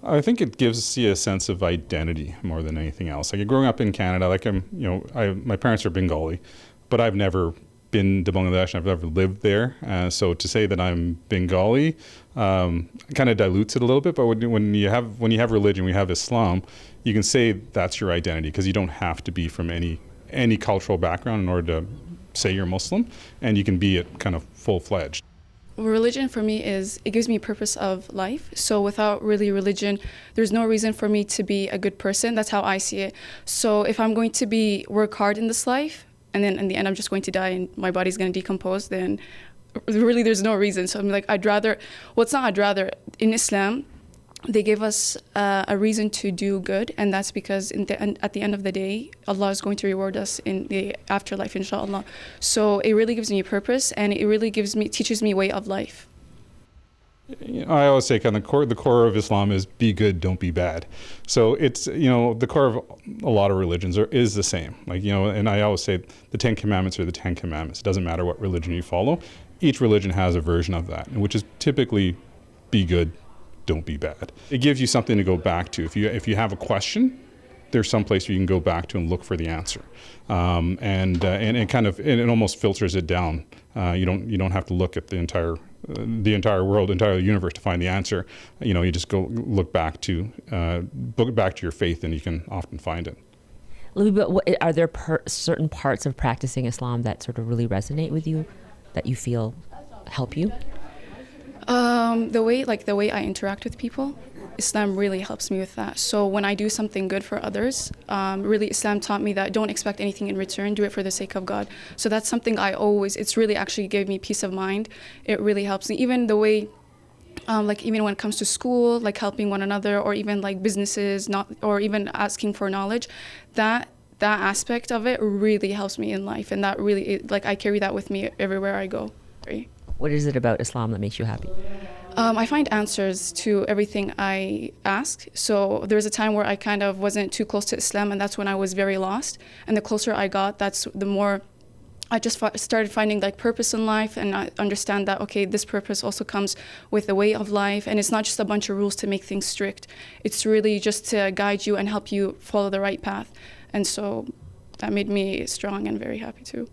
I think it gives you a sense of identity more than anything else. Like growing up in Canada, my parents are Bengali, but I've never been to Bangladesh. I've never lived there. So to say that I'm Bengali kind of dilutes it a little bit. But when you have religion, we have Islam, you can say that's your identity because you don't have to be from any cultural background in order to say you're Muslim, and you can be it kind of full-fledged. Religion for me it gives me purpose of life. So without really religion, there's no reason for me to be a good person. That's how I see it. So if I'm going to work hard in this life, and then in the end I'm just going to die and my body's going to decompose, then really there's no reason. So I'm like, in Islam, they give us a reason to do good, and that's because at the end of the day, Allah is going to reward us in the afterlife, inshallah. So it really gives me a purpose, and it really teaches me way of life. I always say kind of the core of Islam is be good, don't be bad. So it's, the core of a lot of religions is the same. And I always say the 10 Commandments are the 10 Commandments. It doesn't matter what religion you follow. Each religion has a version of that, which is typically be good, don't be bad. It gives you something to go back to. If you have a question, there's some place you can go back to and look for the answer, and it almost filters it down. You don't have to look at the entire world, entire universe to find the answer. You just go look back to your faith, and you can often find it. Are there certain parts of practicing Islam that sort of really resonate with you, that you feel help you? The way I interact with people, Islam really helps me with that. So when I do something good for others, really Islam taught me that don't expect anything in return, do it for the sake of God. So that's something it's really actually gave me peace of mind. It really helps me. Even the way, even when it comes to school, like helping one another, or even like businesses, or even asking for knowledge, that aspect of it really helps me in life. And that really, I carry that with me everywhere I go. What is it about Islam that makes you happy? I find answers to everything I ask. So there was a time where I kind of wasn't too close to Islam, and that's when I was very lost. And the closer I got, that's the more I just started finding purpose in life, and I understand that, okay, this purpose also comes with a way of life, and it's not just a bunch of rules to make things strict. It's really just to guide you and help you follow the right path. And so that made me strong and very happy too.